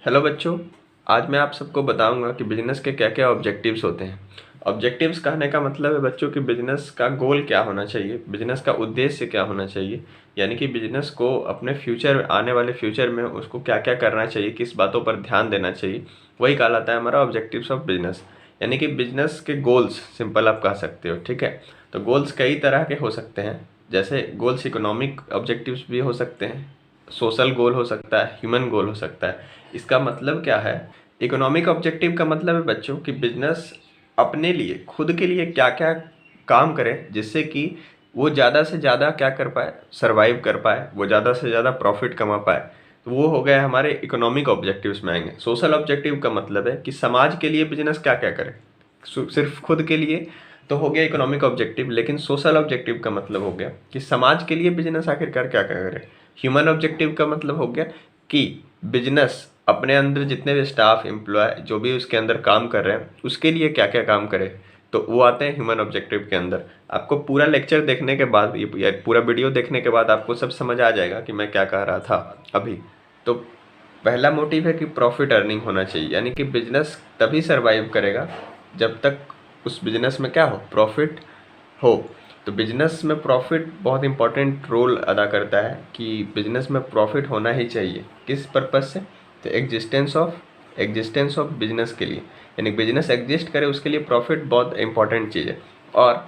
Hello बच्चों, आज मैं आप सबको बताऊंगा कि बिजनेस के क्या क्या ऑब्जेक्टिव्स होते हैं। ऑब्जेक्टिव्स कहने का मतलब है बच्चों कि बिजनेस का गोल क्या होना चाहिए, बिजनेस का उद्देश्य क्या होना चाहिए। यानी कि बिजनेस को अपने फ्यूचर आने वाले फ्यूचर में उसको क्या क्या करना चाहिए, किस बातों पर ध्यान देना चाहिए, वही कहलाता है हमारा ऑब्जेक्टिव्स ऑफ बिजनेस। यानी कि बिजनेस के गोल्स सिंपल आप कह सकते हो। ठीक है, तो गोल्स कई तरह के हो सकते हैं। जैसे गोल्स इकोनॉमिक ऑब्जेक्टिव्स भी हो सकते हैं, सोशल गोल हो सकता है, ह्यूमन गोल हो सकता है। इसका मतलब क्या है? इकोनॉमिक ऑब्जेक्टिव का मतलब है बच्चों कि बिजनेस अपने लिए खुद के लिए क्या क्या काम करे जिससे कि वो ज़्यादा से ज़्यादा क्या कर पाए, सरवाइव कर पाए, वो ज़्यादा से ज़्यादा प्रॉफिट कमा पाए। तो वो हो गया हमारे इकोनॉमिक ऑब्जेक्टिव्स में आएंगे। सोशल ऑब्जेक्टिव का मतलब है कि समाज के लिए बिजनेस क्या क्या करे। सिर्फ खुद के लिए तो हो गया इकोनॉमिक ऑब्जेक्टिव, लेकिन सोशल ऑब्जेक्टिव का मतलब हो गया कि समाज के लिए बिजनेस आखिरकार क्या क्या करे। ह्यूमन ऑब्जेक्टिव का मतलब हो गया कि बिजनेस अपने अंदर जितने भी स्टाफ एम्प्लॉय जो भी उसके अंदर काम कर रहे हैं उसके लिए क्या क्या काम करे। तो वो आते हैं ह्यूमन ऑब्जेक्टिव के अंदर। आपको पूरा लेक्चर देखने के बाद, ये पूरा वीडियो देखने के बाद आपको सब समझ आ जाएगा कि मैं क्या कह रहा था अभी। तो पहला मोटिव है कि प्रॉफिट अर्निंग होना चाहिए। यानी कि बिजनेस तभी सरवाइव करेगा जब तक उस बिजनेस में क्या हो, प्रॉफिट हो। तो बिजनेस में प्रॉफिट बहुत इंपॉर्टेंट रोल अदा करता है कि बिजनेस में प्रॉफिट होना ही चाहिए। किस पर्पज़ से? तो एग्जिस्टेंस ऑफ बिजनेस के लिए। यानी बिजनेस एग्जिस्ट करे उसके लिए प्रॉफिट बहुत इंपॉर्टेंट चीज़ है। और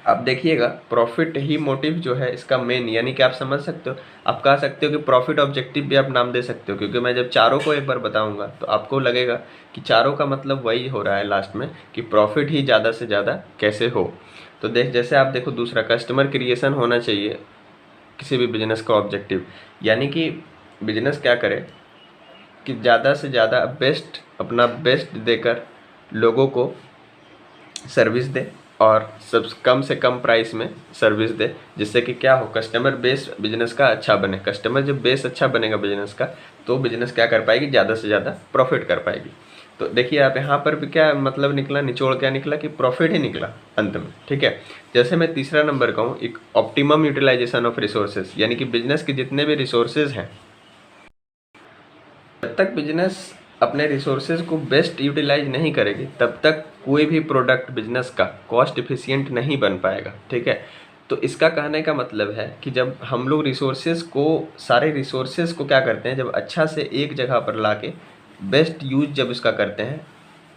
आप देखिएगा, प्रॉफिट ही मोटिव जो है इसका मेन, यानी कि आप समझ सकते हो, आप कह सकते हो कि प्रॉफिट ऑब्जेक्टिव भी आप नाम दे सकते हो। क्योंकि मैं जब चारों को एक बार बताऊंगा तो आपको लगेगा कि चारों का मतलब वही हो रहा है लास्ट में, कि प्रॉफिट ही ज़्यादा से ज़्यादा कैसे हो। तो जैसे आप देखो, दूसरा कस्टमर क्रिएशन होना चाहिए किसी भी बिजनेस का ऑब्जेक्टिव। यानी कि बिजनेस क्या करे कि ज़्यादा से ज़्यादा बेस्ट, अपना बेस्ट देकर लोगों को सर्विस दे, और सब कम से कम प्राइस में सर्विस दे, जिससे कि क्या हो, कस्टमर बेस बिजनेस का अच्छा बने। कस्टमर जब बेस अच्छा बनेगा बिजनेस का तो बिजनेस क्या कर पाएगी, ज़्यादा से ज़्यादा प्रॉफिट कर पाएगी। तो देखिए आप यहाँ पर भी क्या मतलब निकला, निचोड़ क्या निकला कि प्रॉफिट ही निकला अंत में। ठीक है, जैसे मैं तीसरा नंबर कहूँ, एक ऑप्टिमम यूटिलाइजेशन ऑफ रिसोर्सेज। यानी कि बिजनेस के जितने भी रिसोर्सेज हैं, जब तक बिजनेस अपने रिसोर्सेज को बेस्ट यूटिलाइज नहीं करेगी तब तक कोई भी प्रोडक्ट बिजनेस का कॉस्ट इफिशिएंट नहीं बन पाएगा। ठीक है, तो इसका कहने का मतलब है कि जब हम लोग रिसोर्सेज को, सारे रिसोर्सेज को क्या करते हैं, जब अच्छा से एक जगह पर ला के बेस्ट यूज जब इसका करते हैं,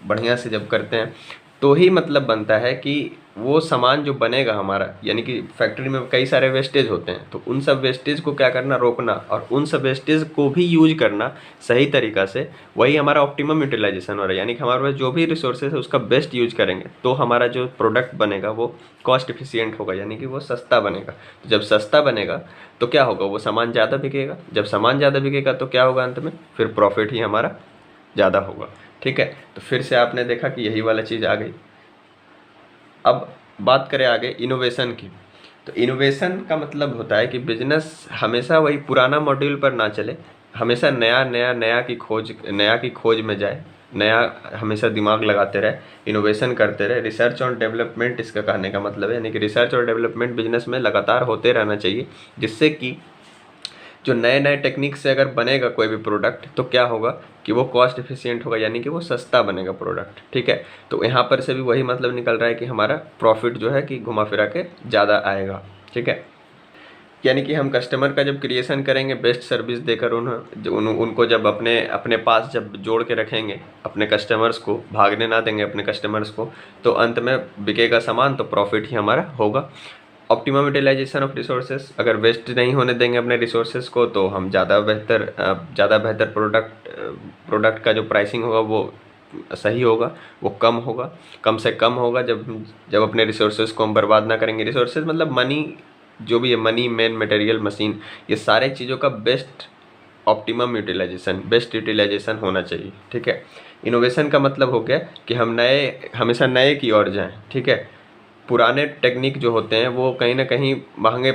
बढ़िया से जब करते हैं, तो ही मतलब बनता है कि वो सामान जो बनेगा हमारा, यानी कि फैक्ट्री में कई सारे वेस्टेज होते हैं, तो उन सब वेस्टेज को क्या करना, रोकना, और उन सब वेस्टेज को भी यूज करना सही तरीक़ा से, वही हमारा ऑप्टिमम यूटिलाइजेशन हो रहा है। यानी कि हमारे पास जो भी रिसोर्सेज है उसका बेस्ट यूज करेंगे तो हमारा जो प्रोडक्ट बनेगा वो कॉस्ट इफिशियंट होगा, यानी कि वो सस्ता बनेगा। तो जब सस्ता बनेगा तो क्या होगा, वो सामान ज़्यादा बिकेगा। जब सामान ज़्यादा बिकेगा तो क्या होगा, अंत में फिर प्रॉफिट ही हमारा ज़्यादा होगा। ठीक है, तो फिर से आपने देखा कि यही वाला चीज़ आ गई। अब बात करें आगे इनोवेशन की। तो इनोवेशन का मतलब होता है कि बिजनेस हमेशा वही पुराना मॉड्यूल पर ना चले, हमेशा नया की खोज में जाए, नया हमेशा दिमाग लगाते रहे, इनोवेशन करते रहे। रिसर्च और डेवलपमेंट इसका कहने का मतलब है, यानी कि रिसर्च और डेवलपमेंट बिजनेस में लगातार होते रहना चाहिए, जिससे कि जो नए नए टेक्निक से अगर बनेगा कोई भी प्रोडक्ट तो क्या होगा कि वो कॉस्ट एफिशिएंट होगा, यानी कि वो सस्ता बनेगा प्रोडक्ट। ठीक है, तो यहाँ पर से भी वही मतलब निकल रहा है कि हमारा प्रॉफिट जो है कि घुमा फिरा के ज़्यादा आएगा। ठीक है, यानी कि हम कस्टमर का जब क्रिएशन करेंगे, बेस्ट सर्विस देकर उनको जब अपने अपने पास जब जोड़ के रखेंगे, अपने कस्टमर्स को भागने ना देंगे अपने कस्टमर्स को, तो अंत में बिकेगा सामान तो प्रॉफिट ही हमारा होगा। ऑप्टिमम यूटिलाइजेशन ऑफ रिसोर्सेज, अगर वेस्ट नहीं होने देंगे अपने रिसोर्सेज को तो हम ज़्यादा बेहतर प्रोडक्ट का जो प्राइसिंग होगा वो सही होगा, वो कम से कम होगा। जब अपने रिसोर्सेज को हम बर्बाद ना करेंगे, रिसोर्सेज मतलब मनी, जो भी है मनी, मैन, मटेरियल, मशीन, ये सारे चीज़ों का बेस्ट यूटिलाइजेशन होना चाहिए। ठीक है, इनोवेशन का मतलब हो गया कि हम हमेशा नए की ओर जाएं। ठीक है, पुराने टेक्निक जो होते हैं वो कहीं ना कहीं महंगे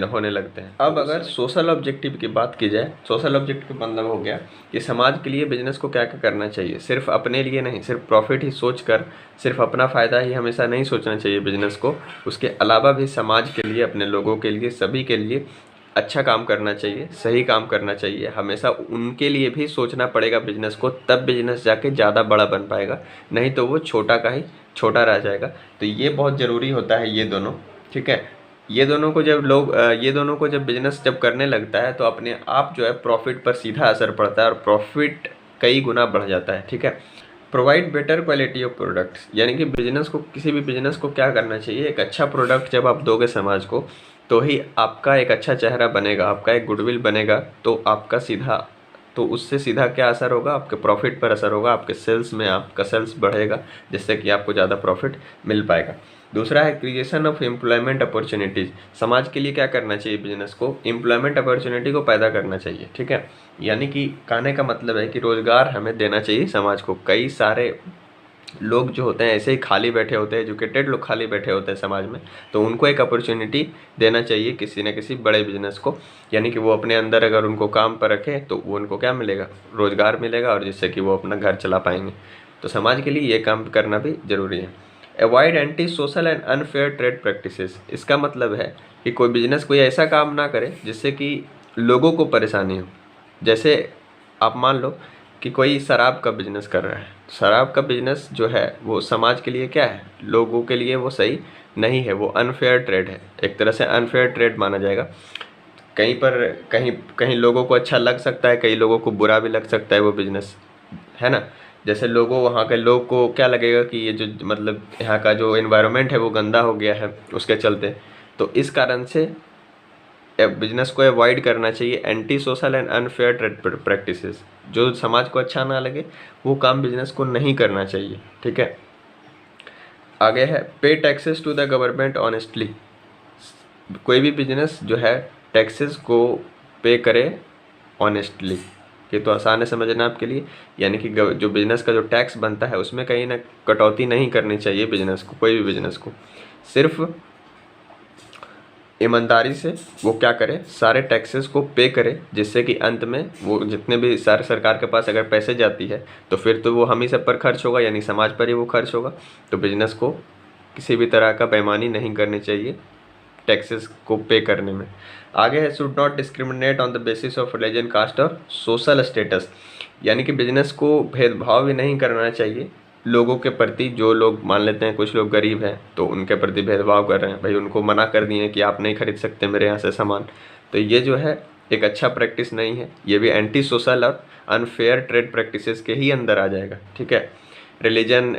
होने लगते हैं। अब अगर सोशल ऑब्जेक्टिव की बात की जाए, सोशल ऑब्जेक्टिव का मतलब हो गया कि समाज के लिए बिजनेस को क्या क्या करना चाहिए। सिर्फ अपने लिए नहीं, सिर्फ प्रॉफिट ही सोचकर, सिर्फ अपना फ़ायदा ही हमेशा नहीं सोचना चाहिए बिजनेस को, उसके अलावा भी समाज के लिए, अपने लोगों के लिए, सभी के लिए अच्छा काम करना चाहिए, सही काम करना चाहिए, हमेशा उनके लिए भी सोचना पड़ेगा बिजनेस को, तब बिजनेस जाके ज़्यादा बड़ा बन पाएगा, नहीं तो वो छोटा का ही छोटा रह जाएगा। तो ये बहुत ज़रूरी होता है ये दोनों, ठीक है। ये दोनों को जब बिजनेस जब करने लगता है तो अपने आप जो है प्रॉफिट पर सीधा असर पड़ता है और प्रॉफिट कई गुना बढ़ जाता है, ठीक है। Provide better quality of products, यानी कि बिजनेस को, किसी भी बिजनेस को क्या करना चाहिए, एक अच्छा प्रोडक्ट जब आप दोगे समाज को तो ही आपका एक अच्छा चेहरा बनेगा, आपका एक गुडविल बनेगा, तो आपका सीधा, तो उससे सीधा क्या असर होगा, आपके प्रॉफिट पर असर होगा, आपके सेल्स में आपका सेल्स बढ़ेगा, जिससे कि आपको ज़्यादा प्रॉफिट मिल पाएगा। दूसरा है क्रिएशन ऑफ एम्प्लॉयमेंट अपॉर्चुनिटीज़। समाज के लिए क्या करना चाहिए, बिजनेस को एम्प्लॉयमेंट अपॉर्चुनिटी को पैदा करना चाहिए, ठीक है। यानी कि कहने का मतलब है कि रोज़गार हमें देना चाहिए समाज को। कई सारे लोग जो होते हैं ऐसे ही खाली बैठे होते हैं, एजुकेटेड लोग खाली बैठे होते हैं समाज में, तो उनको एक अपॉर्चुनिटी देना चाहिए किसी न किसी बड़े बिजनेस को, यानी कि वो अपने अंदर अगर उनको काम पर रखें तो वो उनको क्या मिलेगा, रोज़गार मिलेगा, और जिससे कि वो अपना घर चला पाएंगे। तो समाज के लिए ये काम करना भी ज़रूरी है। Avoid anti social and unfair trade practices. इसका मतलब है कि कोई बिजनेस कोई ऐसा काम ना करे जिससे कि लोगों को परेशानी हो। जैसे आप मान लो कि कोई शराब का बिजनेस कर रहा है, शराब का बिजनेस जो है वो समाज के लिए क्या है, लोगों के लिए वो सही नहीं है, वो अनफेयर ट्रेड है, एक तरह से अनफेयर ट्रेड माना जाएगा। कहीं पर कहीं कहीं लोगों को अच्छा लग सकता है, कई लोगों को बुरा भी लग सकता है वो बिजनेस, है ना। जैसे लोगों, वहाँ के लोग को क्या लगेगा कि ये जो मतलब यहाँ का जो एनवायरनमेंट है वो गंदा हो गया है उसके चलते, तो इस कारण से बिजनेस को अवॉइड करना चाहिए anti social and unfair trade practices. जो समाज को अच्छा ना लगे वो काम बिजनेस को नहीं करना चाहिए, ठीक है। आगे है पे taxes to the government honestly. कोई भी बिजनेस जो है टैक्सेस को पे करे ऑनेस्टली। ये तो आसान है समझना आपके लिए, यानी कि जो बिजनेस का जो टैक्स बनता है उसमें कहीं ना कटौती नहीं करनी चाहिए बिजनेस को, कोई भी बिजनेस को। सिर्फ ईमानदारी से वो क्या करे, सारे टैक्सेस को पे करे, जिससे कि अंत में वो जितने भी सारे सरकार के पास अगर पैसे जाती है तो फिर तो वो हम ही सब पर खर्च होगा, यानी समाज पर ही वो खर्च होगा। तो बिजनेस को किसी भी तरह का बेईमानी नहीं करनी चाहिए टैक्सेस को पे करने में। आगे है should not discriminate on the basis of religion, caste और सोशल स्टेटस। यानी कि बिजनेस को भेदभाव भी नहीं करना चाहिए लोगों के प्रति। जो लोग मान लेते हैं कुछ लोग गरीब हैं तो उनके प्रति भेदभाव कर रहे हैं, भाई उनको मना कर दिए कि आप नहीं खरीद सकते मेरे यहाँ से सामान, तो ये जो है एक अच्छा प्रैक्टिस नहीं है, ये भी एंटी सोशल और अनफेयर ट्रेड प्रैक्टिसेस के ही अंदर आ जाएगा, ठीक है। रिलीजन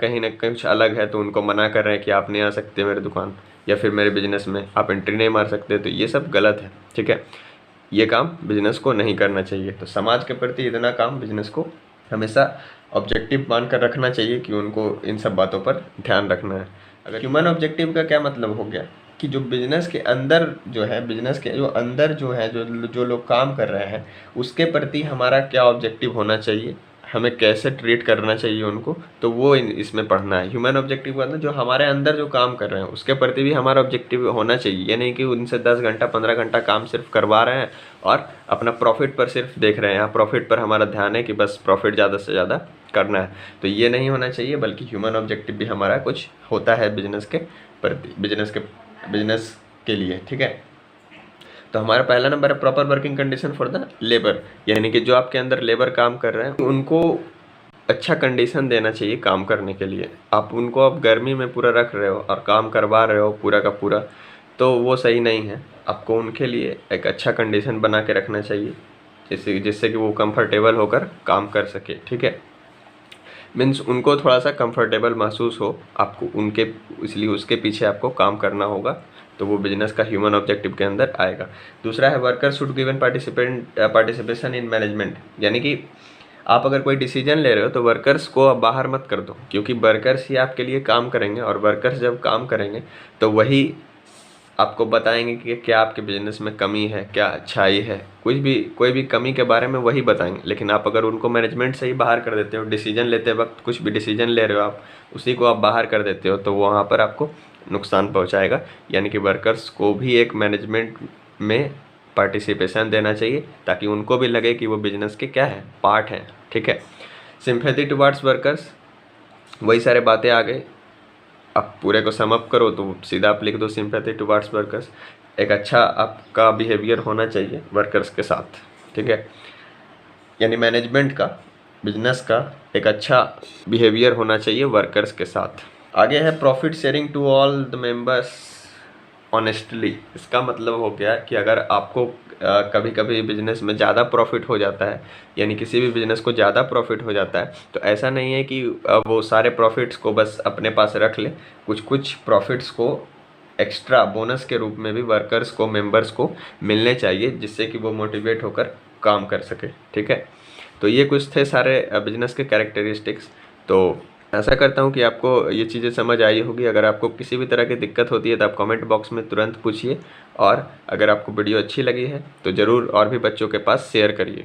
कहीं ना कुछ अलग है तो उनको मना कर रहे हैं कि आप नहीं आ सकते मेरे दुकान या फिर मेरे बिजनेस में, आप एंट्री नहीं मार सकते, तो ये सब गलत है, ठीक है। ये काम बिजनेस को नहीं करना चाहिए। तो समाज के प्रति इतना काम बिजनेस को हमेशा ऑब्जेक्टिव मानकर रखना चाहिए कि उनको इन सब बातों पर ध्यान रखना है। अगर ह्यूमन ऑब्जेक्टिव का क्या मतलब हो गया कि जो बिजनेस के अंदर जो है, बिजनेस के जो अंदर जो है, जो जो लोग काम कर रहे हैं उसके प्रति हमारा क्या ऑब्जेक्टिव होना चाहिए, हमें कैसे ट्रीट करना चाहिए उनको, तो वो इसमें पढ़ना है। ह्यूमन ऑब्जेक्टिव का मतलब जो हमारे अंदर जो काम कर रहे हैं उसके प्रति भी हमारा ऑब्जेक्टिव होना चाहिए। ये नहीं कि उनसे 10 घंटा 15 घंटा काम सिर्फ करवा रहे हैं और अपना प्रॉफिट पर सिर्फ देख रहे हैं, यहाँ प्रॉफिट पर हमारा ध्यान है कि बस प्रॉफिट ज़्यादा से ज़्यादा करना है, तो ये नहीं होना चाहिए। बल्कि ह्यूमन ऑब्जेक्टिव भी हमारा कुछ होता है बिजनेस के प्रति, बिजनेस के लिए, ठीक है। तो हमारा पहला नंबर है proper working condition for the labour, यानी कि जो आपके अंदर लेबर काम कर रहे हैं उनको अच्छा कंडीशन देना चाहिए काम करने के लिए। आप उनको अब गर्मी में पूरा रख रहे हो और काम करवा रहे हो पूरा का पूरा, तो वो सही नहीं है। आपको उनके लिए एक अच्छा कंडीशन बना के रखना चाहिए जिससे कि वो कंफर्टेबल होकर काम कर सके, ठीक है। मीन्स उनको थोड़ा सा कंफर्टेबल महसूस हो आपको उनके, इसलिए उसके पीछे आपको काम करना होगा, तो वो बिजनेस का ह्यूमन ऑब्जेक्टिव के अंदर आएगा। दूसरा है worker should given participation in management, यानी कि आप अगर कोई डिसीजन ले रहे हो तो वर्कर्स को आप बाहर मत कर दो, क्योंकि वर्कर्स ही आपके लिए काम करेंगे और वर्कर्स जब काम करेंगे तो वही आपको बताएंगे कि क्या आपके बिजनेस में कमी है, क्या अच्छाई है, कोई भी कमी के बारे में वही बताएंगे। लेकिन आप अगर उनको मैनेजमेंट से ही बाहर कर देते हो, डिसीजन लेते वक्त कुछ भी डिसीजन ले रहे हो आप, उसी को आप बाहर कर देते हो, तो वहाँ पर आपको नुकसान पहुँचाएगा। यानी कि वर्कर्स को भी एक मैनेजमेंट में पार्टिसिपेशन देना चाहिए ताकि उनको भी लगे कि वो बिजनेस के क्या है, पार्ट हैं, ठीक है। सिंपैथी टुवर्ड्स वर्कर्स, वही सारे बातें आ गए आप पूरे को सम अप करो तो सीधा आप लिख दो सिंपैथी टुवर्ड्स वर्कर्स। एक अच्छा आपका बिहेवियर होना चाहिए वर्कर्स के साथ, ठीक है। यानी मैनेजमेंट का, बिजनेस का एक अच्छा बिहेवियर होना चाहिए वर्कर्स के साथ। आगे है profit sharing to all the members honestly. इसका मतलब हो गया कि अगर आपको कभी कभी बिजनेस में ज़्यादा प्रॉफिट हो जाता है, यानी किसी भी बिजनेस को ज़्यादा प्रॉफिट हो जाता है, तो ऐसा नहीं है कि वो सारे प्रॉफिट्स को बस अपने पास रख ले। कुछ कुछ प्रॉफिट्स को एक्स्ट्रा बोनस के रूप में भी वर्कर्स को, मेंबर्स को मिलने चाहिए, जिससे कि वो मोटिवेट होकर काम कर सके, ठीक है। तो ये कुछ थे सारे बिजनेस के कैरेक्टरिस्टिक्स। तो आशा करता हूँ कि आपको ये चीज़ें समझ आई होगी। अगर आपको किसी भी तरह की दिक्कत होती है तो आप कमेंट बॉक्स में तुरंत पूछिए, और अगर आपको वीडियो अच्छी लगी है तो ज़रूर और भी बच्चों के पास शेयर करिए।